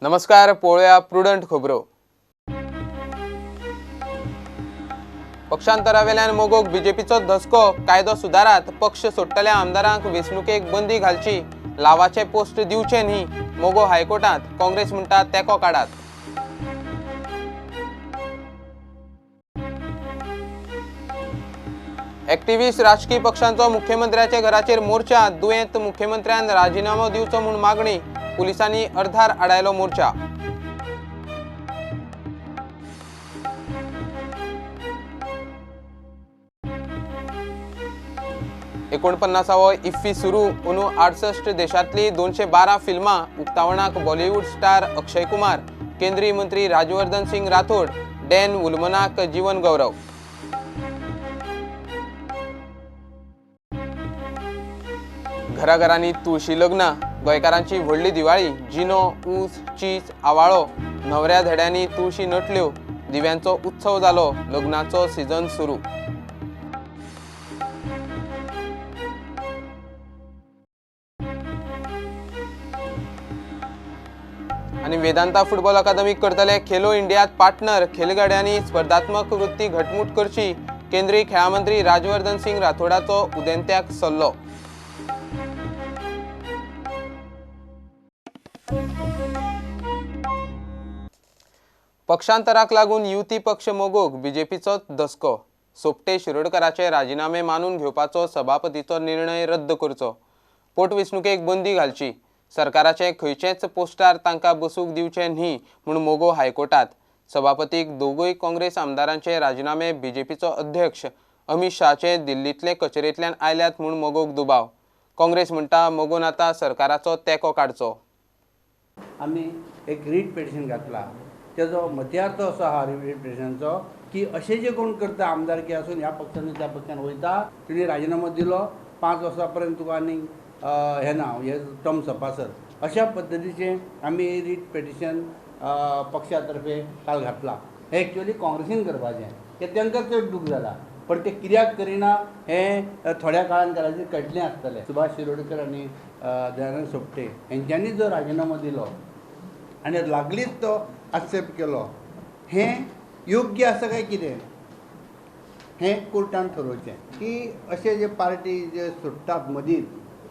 नमस्कार, पळोवया प्रुडंट खबरो। पक्षांतरावेल्यान मोगोक बीजेपीचो धसको, कायदो सुदारात, पक्ष सोडटल्या आमदारांक वेंचणुकेक बंदी घालची, लावाचे पोस्ट दिवचे न्ही, मोगो हायकोर्टात, काँग्रेस म्हणटा तेको काडात। एक्टिव्हिस्ट राजकीय पक्षांचो मुख्यमंत्र्याचे घराचेर मोर्चा, दुयेंत मुख्यमंत्र्यान राजीनामो दिवचो म्हूण मागणी, पुलिसांनी अर्धार आडायलो मोर्चा। 49વો इफ्फी सुरू, अंदू 68 देशांतली 212 फिल्मां, उक्तावणाक बॉलिवूड स्टार अक्षय कुमार, केंद्रीय मंत्री राज्यवर्धन सिंग राठोड, डॅन वुलमनाक जीवन गौरव। घराघरांनी तुळशी लग्न, गोंयकारांची व्हडली दिवाळी, जिनो, ऊस, चीज, आवाळो, न्हवऱ्या धेड्यांनी तुळशी नटल्यो, दिव्यांचो उत्सव जालो, लग्नाचो सीझन सुरू। आणि वेदांता फुटबॉल अकादमी करतले खेलो इंडियात पार्टनर, खेळगड्यांनी स्पर्धात्मक वृत्ती घटमूट करची, केंद्रीय खेळा मंत्री राज्यवर्धन सिंग राठोडाचो उदेंत्याक सल्लो। पक्षांतराक लागून युती पक्ष मोगोक बीजेपीचो धसको, सोपटे शिरोडकराचे राजीनामे मानून घेवपाचो सभापतीचो निर्णय रद्द करचो, पोटवेंचणुकेक बंदी घालची, सरकाराचे खंयचेच पोस्टार तांकां बसूंक दिवचे न्ही म्हूण मोगो हायकोर्टात, सभापतीक दोगूय काँग्रेस आमदारांचे राजीनामे बीजेपीचो अध्यक्ष अमित शहाचे दिल्लींतले कचेरेंतल्यान आयल्यात म्हूण मोगोक दुबाव, काँग्रेस म्हणटा मोगोन आतां सरकाराचो तेंको काडचो। आमी एक रीट पिटिशन घातला, तेजो मध्यार्थ असो आहा रीट पिटिशनाचो की अशें जे कोण करता आमदारकी आसून ह्या पक्षान त्या पक्षान वयता, तिणी राजीनामो दिलो 5 वर्सां पर्यंत तुका आनी हे ना हे टर्म सपासर, अशा पद्दतीचें आमी रीट पिटिशन पक्षातर्फे काल घातला। हें एक्चुअली काँग्रेसीन करपाचें, तें तांकां चड दूख जाला, पण ते कित्याक करिना हें थोड्या काळान कालाचेर कळटलें आसतलें। सुभाष शिरोडकर आनी दयानंद सोपटे हेंच्यांनी जो राजीनामो दिलो आनी लागलीच तो एक्सेप्ट केलो, हें योग्य आसा काय कितें हें कोर्टान थारोवचें। की अशे जे पार्टी जे सोडटात मदींच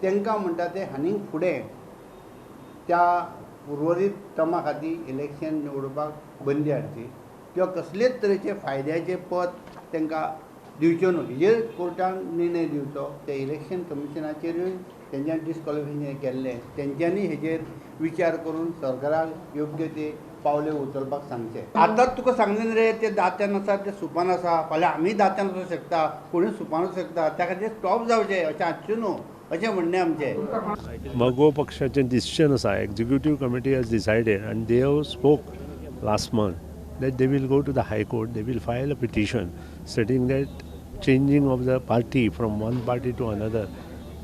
तांकां म्हणटा ते आनीक फुडें त्या उर्वरीत टर्मा खातीर इलेक्शन निवडपाक बंदी हाडची किंवा कसलेच तरेचे फायद्याचे पद तांकां दिवच्यो न्हू, हेजेर कोर्टान निर्णय दिवचो। ते इलेक्शन कमिशनाचेरूय तेंच्यानी डिस्क्वॉलिफिकेशन केल्लें, तेंच्यांनी हेजेर विचार करून सरकाराक योग्य ते पावले उचलपाक सांगचें। आतांच तुका सांगलें रे ते दात्यान आसा ते सुपान आसा, फाल्यां आमी दात्यान वचूंक शकता, कोणूय सुपान वचूंक शकता, त्या खातीर स्टॉप जावचें अशें आसचें न्हू अशें म्हणणें आमचें। मगो पक्षाचें डिसिजन आसा, executive committee has decided and they have spoke last month that they will go to the High Court, they will file a petition stating that changing of the party from one party to another,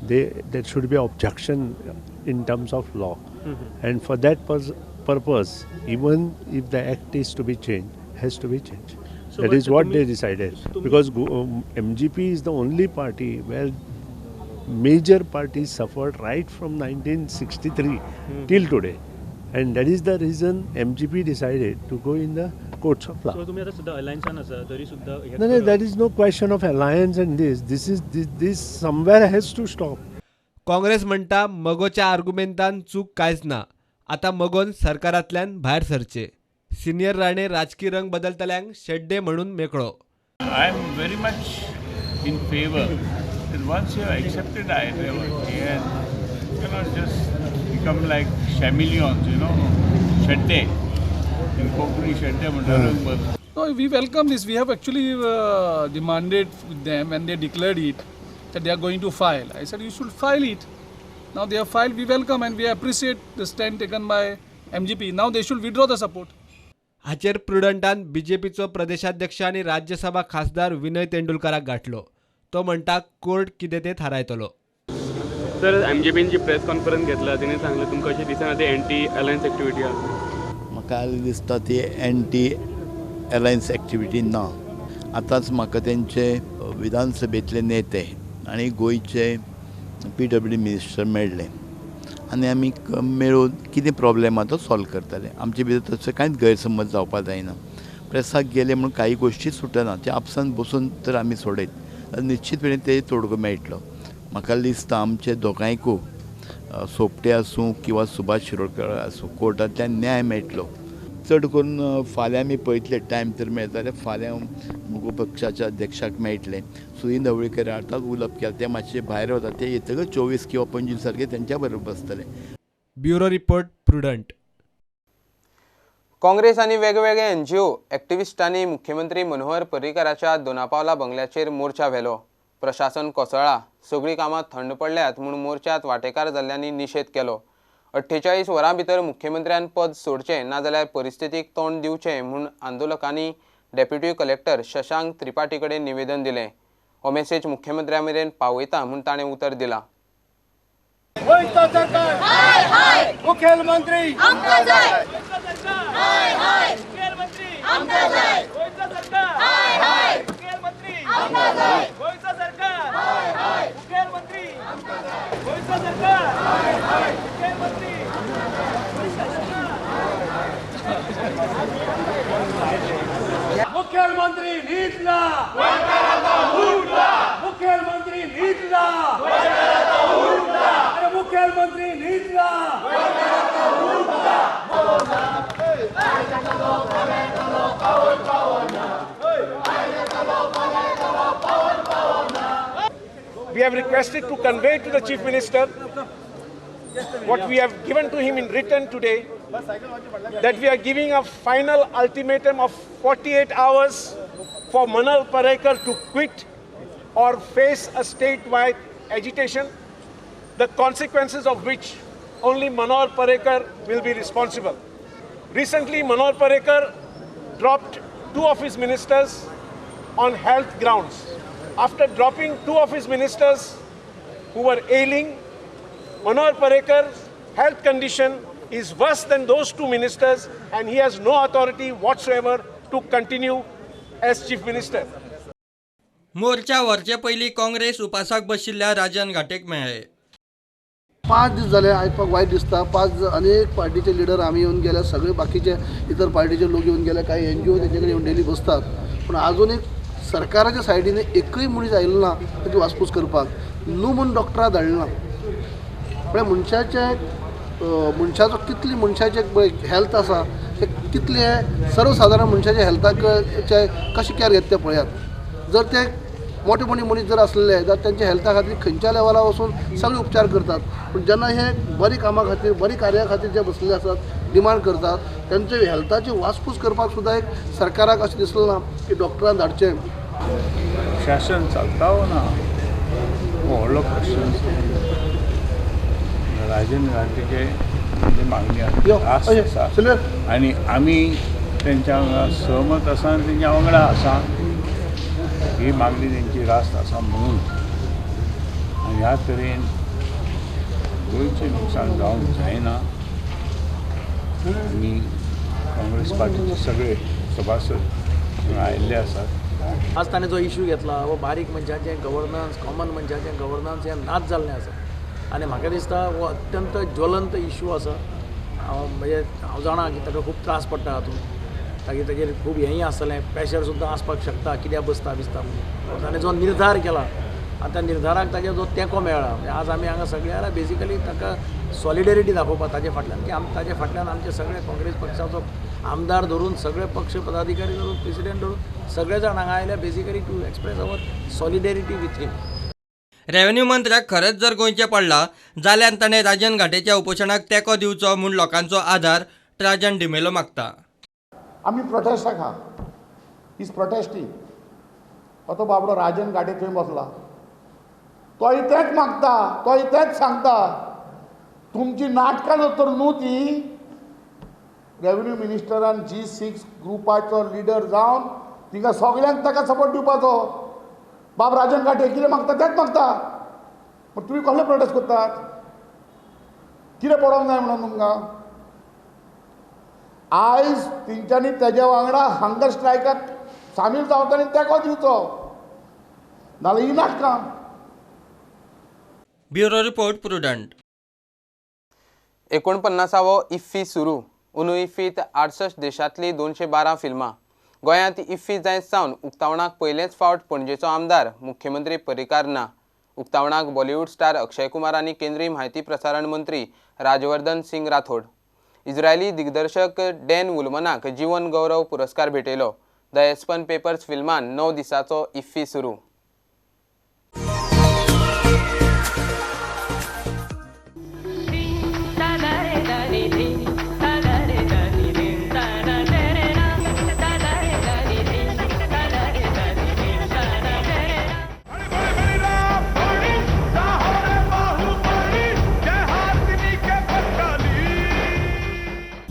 there should be objection in terms of law. And for that purpose, even if the act is to be changed, has to be changed. So that is what they decided. Because MGP is the only party where major parties suffered right from 1963 till today. And that is the reason MGP decided to go in the courts of law. So तुम्ही आता सुद्धा अलायन्सान आसा तरी सुद्धा No, there is no question of alliance and this somewhere has to stop. Congress म्हणटा मगोच्या आर्ग्युमेंटान चूक कांयच ना, आता मगोन सरकारांतल्यान भायर सरचे, सिनियर राणे राजकीय रंग बदलतल्यांक शेड्डे म्हणून मेकळो। I am very much in favor that once you have accepted ideology and you cannot just become like chameleons, you know, shedde. In Konkani shedde but No, we welcome this. We have actually demanded with them when they declared it that they are going to file. I said you should file it. Now they have filed. We welcome and we appreciate the stand taken by MGP. Now they should withdraw the support. हाचेर प्रुडंटान बीजेपीचो प्रदेशाध्यक्ष आनी राज्यसभा खासदार विनय तेंडुलकराक गाठलो। तो म्हणटा court कितें तें थारायतलो। Sir MGPची press conference घेतला, तिने सांगलें तुमकां अशें दिसना ते एंटी अलायन्स एक्टिविटी आसा। म्हाका दिसता ती एंटी अलायन्स एक्टिविटी ना। आतांच म्हाका तेंचे विधानसभेतले नेते आनी गोंयचे PWD मिनिस्टर मेळ्ळे आनी आमी मेळून कितें प्रॉब्लेम आहा तो सॉल्व करतले. आमचे भितर तसो कांयच गैरसमज जावपाक जायना. प्रेसाक गेले म्हणून काही गोश्टी सुटना, ते आपसान बसून तर आमी सोडयत जाल्यार निश्चितपणे ते तोडगो मेळटलो. म्हाका दिसता आमचे दोगांयकूय सोपटे आसूं किंवा सुभाष शिरोडकर आसूं कोर्टांतल्यान न्याय मेळटलो. चड करून फाल्यां आमी पळयतले टायम तर मेळटा जाल्यार फाल्यां मोगो पक्षाच्या अध्यक्षाक मेळटले. सुनील ढवळीकर आतांच उलोवप केलें, ते मातशे भायर वता, ते येतकच 24 किंवा 25 तारखेर तेंच्या बरोबर बसतले. Bureau report Prudent. काँग्रेस आनी वेगवेगळे NGO एक्टिविस्टांनी मुख्यमंत्री मनोहर पर्रीकराच्या दोनापावला बंगल्याचेर मोर्चा व्हेलो. प्रशासन कोसळ्ळा, सगळीं कामां थंड पडल्यात म्हूण मोर्चात वांटेकार जाल्ल्यांनी निशेध केलो. 48 वरां भितर मुख्यमंत्र्यान पद सोडचें नाजाल्यार परिस्थितीक तोंड दिवचें म्हूण आंदोलकांनी डेप्युटी कलेक्टर शशांक त्रिपाठी कडेन निवेदन दिलें. हो मेसेज मुख्यमंत्र्या मेरेन पावयता म्हूण ताणें उतर दिलां. मुख्यमंत्री मुख्यमंत्री नीतला मुख्यमंत्री नीतला अरे मुख्यमंत्री नीतला We have requested to convey to the Chief Minister what we have given to him in written today, that we are giving a final ultimatum of 48 hours for Manal Parekar to quit or face a statewide agitation, the consequences of which only Manal Parekar will be responsible. Recently, Manal Parekar dropped 2 of his ministers on health grounds. After dropping 2 of his ministers who were ailing, Manal Parekar's health condition is worse than those 2 ministers, and he has no authority whatsoever to continue as chief minister. मोर्चा व्हरचे पयलीं काँग्रेस उपासाक बशिल्ल्या राजन घाटेक मेळ्ळे. 5 दीस जाले आयकपाक वायट दिसता. 5 अनेक पार्टीचे leader आमी येवन गेले, सगळे बाकीचे इतर पार्टीचे लोक येवन गेले, काही NGO तेचे कडेन येवन डेली बसतात. पूण आजून एक सरकाराच्या सायडीन एकूय मनीस आयलो ना तेची वासपूस करपाक. न्हू म्हूण डॉक्टरां धाडलें ना. म्हळ्यार मनशाचो कितली मनशाचें हेल्थ आसा ते कितले सर्वसाधारण मनशाच्या हेल्थाक कशें कॅर घेता ते पळयात. जर ते मोठे मनीस जर असलेले जाल्यार त्यांच्या हेल्था खातीर खंयच्या लेवलार वचून सगळे उपचार करतात. पूण जेन्ना हे बरी कामां खातीर बरी कार्या खातीर जे बसलेले आसात डिमांड करतात, त्यांचे हेल्थाची वासपूस करपाक सुद्दां एक सरकाराक अशें दिसलें ना की डॉक्टरान धाडचें. शासन चलता हो ना, व्हडलो प्रश्न. राजन घाटेचे मागणी आसा आनी आमी तेंच्या वांगडा सहमत आसा आनी तेंच्या वांगडा आसा. ही मागणी तेंची रास्त आसा म्हणून आनी ह्या तरेन गोंयचें नुकसाण जावंक जायना. आमी काँग्रेस पार्टीचे सगळे सभासद आयिल्ले आसात. आज ताणें जो इश्यू घेतला वो बारीक मनशाचें गव्हर्नन्स, कॉमन मनशाचें गव्हर्नन्स हें नाच जाल्लें आसा आनी म्हाका दिसता हो अत्यंत ज्वलंत इश्यू आसा. म्हणजे हांव जाणा की ताका खूब त्रास पडटा हातूंत, ताजेर खूब हेंय आसतलें, प्रेशर सुद्दां आसपाक शकता कित्याक बसता म्हणून. ताणें जो निर्धार केला आनी त्या निर्धाराक ताजेर जो तेंको मेळ्ळा, म्हणजे आज आमी हांगा सगळे जाल्यार बेजिकली ताका सॉलिडेरिटी दाखोवपाक ताजे फाटल्यान, की ताजे फाटल्यान आमचे सगळे काँग्रेस पक्षाचो आमदार धरून सगळे पक्ष पदाधिकारी धरून प्रेसिडेंट धरून सगळे जाण हांगा आयल्या basically to express our solidarity with him. Revenue मंत्र्याक खरंच जर गोंयचें पडला जाल्यार ताणें राजन घाटेच्या उपोशणाक तेंको दिवचो म्हूण लोकांचो आदार राजन डिमेलो मागता. आमी प्रोटेस्टाक आहा, इज प्रोटेस्टींग. तो बाबडो राजन घाटे थंय बसला, तोय तेंच मागता, तोय तेंच सांगता. तुमची नाटकां तर न्हू ती. रेव्हेन्यू मिनिस्टरान G6 ग्रुपाचो लिडर जावन तिंगा सगळ्यांक ताका सपोर्ट दिवपाचो. बाब राजन घाटे कितें मागता तेंच मागता. पूण तुमी कसले प्रोटेस्ट करतात? कितें पडोवंक जाय म्हणून तुमकां? आयज तेंच्यांनी तेज्या वांगडा हंगर स्ट्रायकाक सामील जावचो आनी तेंको दिवचो, नाल्यार ही नाटकां. Bureau report Prudent. 49वो इफ्फी सुरू. अंदू इफ्फीत 68 देशांतली 212 फिल्मां. गोंयांत इफ्फी जायत सावन उक्तावणाक पयलेच फावट पणजेचो आमदार मुख्यमंत्री परिकार ना. उक्तावणाक बॉलिवूड स्टार अक्षय कुमार आनी केंद्रीय म्हायती प्रसारण मंत्री राजवर्धन सिंग राठोड. इस्रायली दिग्दर्शक डॅन वुलमनाक जीवन गौरव पुरस्कार भेटयलो. द एस्पन पेपर्स फिल्मान 9 दिसांचो इफ्फी सुरू.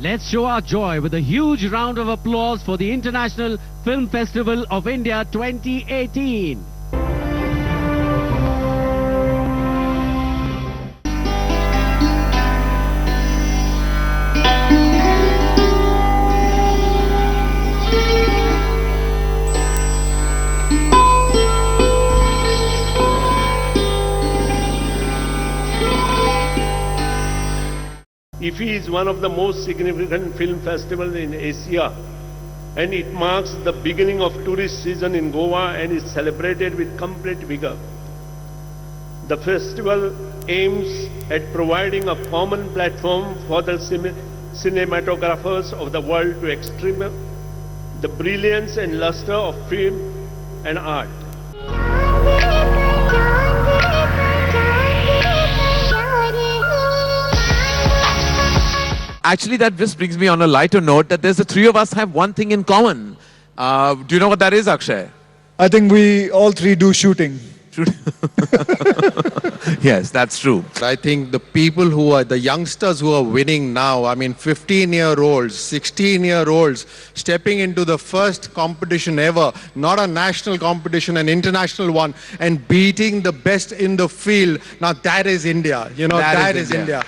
Let's show our joy with a huge round of applause for the International Film Festival of India 2018. IFFI is one of the most significant film festivals in Asia, and it marks the beginning of tourist season in Goa and is celebrated with complete vigor. The festival aims at providing a common platform for the cinematographers of the world to express the brilliance and luster of film and art. Actually, that just brings me on a lighter note that there's the three of us have one thing in common. Do you know what that is, Akshay? I think we all three do shooting. Yes, that's true. I think the people who are, the youngsters who are winning now, I mean 15-year-olds, 16-year-olds, stepping into the first competition ever, not a national competition, an international one, and beating the best in the field. Now that is India. You know, that is India.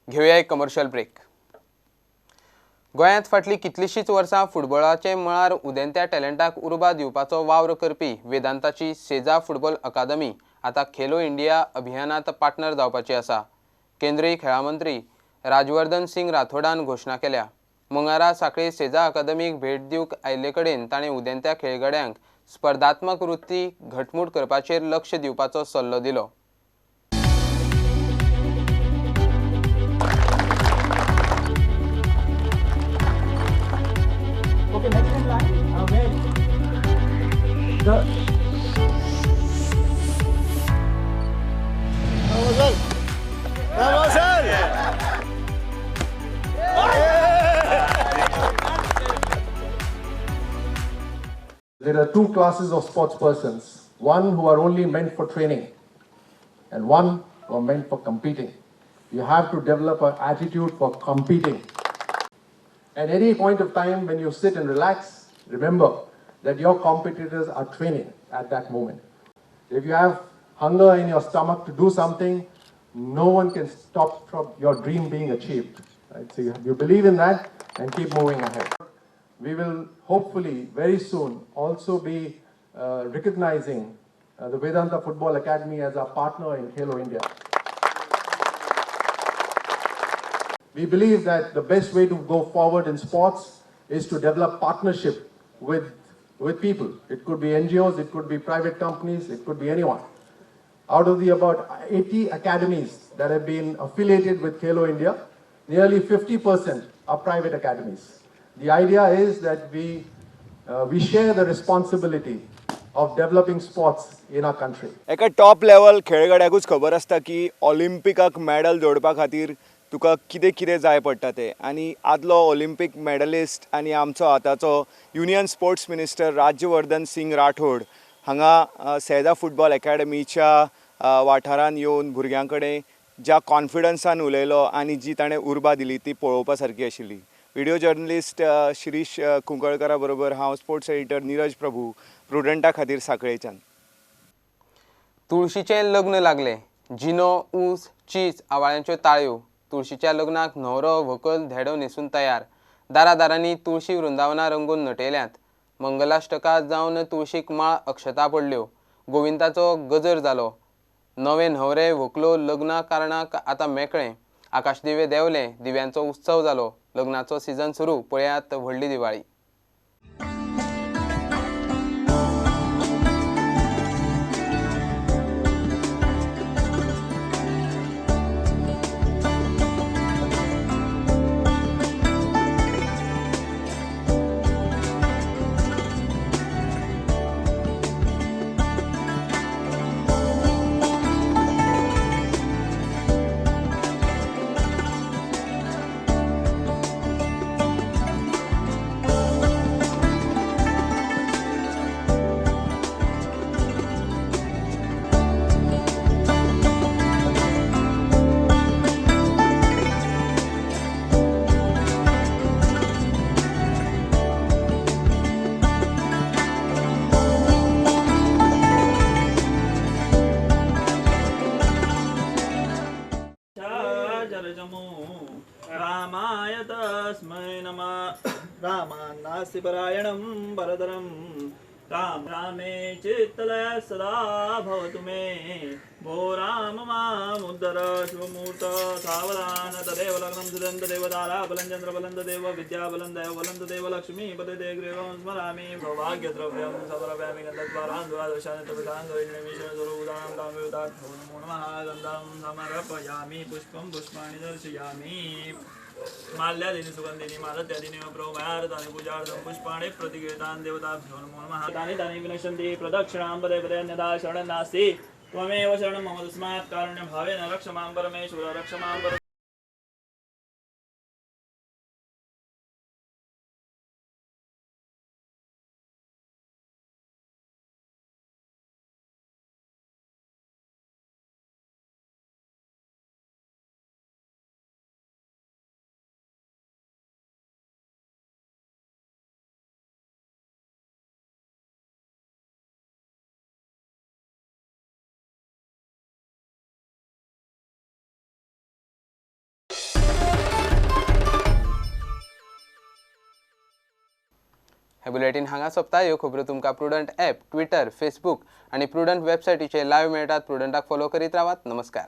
घेऊया एक commercial break. गोंयांत फाटली कितलीशींच वर्सां फुटबॉलाचे मळार उदेंत्या टॅलंटाक उर्बा दिवपाचो वावर करपी वेदांताची सेजा फुटबॉल अकादमी आतां खेलो इंडिया अभियानांत पार्टनर जावपाची आसा. केंद्रीय खेळां मंत्री राजवर्धन सिंग राठोडान घोशणा केल्या. मंगळारा सांखळी सेजा अकादमीक भेट दिवंक आयिल्ले कडेन ताणें उदेंत्या खेळगड्यांक स्पर्धात्मक वृत्ती घटमूट करपाचेर लक्ष दिवपाचो सल्लो दिलो. Okay, next in line, where There are two classes of sports persons, one who are only meant for training and one who are meant for competing. You have to develop an attitude for competing. At any point of time when you sit and relax, remember that your competitors are training at that moment. If you have hunger in your stomach to do something, no one can stop from your dream being achieved. Right? So you believe in that and keep moving ahead. We will hopefully very soon also be recognizing the Vedanta Football Academy as our partner in Khelo India. We believe that the best way to go forward in sports is to develop partnership with people. It could be NGOs, it could be private companies, it could be anyone. Out of the about 80 academies that have been affiliated with Khelo India, nearly 50% are private academies. The idea is that we share the responsibility of developing sports in our country. एका top level खेळगड्याकूच खबर आसता की ऑलिंपिकाक medal जोडपा खातीर तुका कितें कितें जाय पडटा तें आनी आदलो ऑलिंपीक मेडलिस्ट आनी आमचो आतांचो union sports minister Rajyavardhan Singh Rathore हांगा सेदा फुटबॉल अकॅडमीच्या वाठारान येवन भुरग्यां कडेन ज्या कॉन्फिडन्सान उलयलो आनी जी ताणें उर्बा दिली ती पळोवपा सारकी आशिल्ली. व्हिडिओ जर्नलिस्ट शिरीश कुंकळकरा बरोबर हांव स्पोर्ट्स एडिटर नीरज प्रभू प्रुडंटा खातीर सांखळेच्यान. तुळशीचें लग्न लागलें. जिनो, ऊस, चीज, आवाळ्यांच्यो ताळयो. तुळशीच्या लग्नाक न्हवरो व्हंकल धेडो न्हेसून तयार. दारादारांनी तुळशी वृंदावनां रंगून नटयल्यांत. मंगलाश्टका जावन तुळशीक माळ अक्षता पडल्यो. गोविंदाचो गजर जालो. नवे न्हवरे व्हंकलो लग्ना कारणाक आतां मेकळे. आकाशदिवे देंवले. दिव्यांचो उत्सव जालो. लग्नाचो सिजन सुरू. पळयात व्हडली दिवाळी. रामाय तस्मै नमः. रामान्नास्ति परायणं परतरं. राम रामे चित्तलय सदा भवतु मे. भो राम मामुद्धर शुभमुहूर्त सावधान. तदेव लग्नं सुदं तदेव ताराबलं चन्द्रबलं तदेव विद्याबलं दैवबलं तदेव लक्ष्मीपते ते गृहं स्मरामि. सौभाग्यद्रव्यं सदरव्यामि गन्धद्वारान् द्वादशान् तपसान् कामयुतात् नमो नमः. गन्धं समर्पयामि पुष्पं पुष्पाणि दर्शयामि. माल्यादीनि सुगन्धिनि मालत्यादीनि प्रोमयार्तानि पूजार्थं पुष्पाणि प्रतिगृहीतान् देवताभ्यो नमो नमः. तानि तानि विनश्यन्ति प्रदक्षिणां पदे पदे अन्यथा शरणं नास्ति. त्वमेव शरणं मम तस्मात् कारुण्यभावेन रक्ष मां परमेश्वर रक्ष मां परमेश्वर. हे बुलेटिन हांगा सोंपता. ह्यो खबरो तुमकां प्रुडंट ॲप, ट्विटर, फेसबूक आनी प्रुडंट वेबसायटीचेर लायव्ह मेळटात. प्रुडंटाक फॉलो करीत रावात. नमस्कार.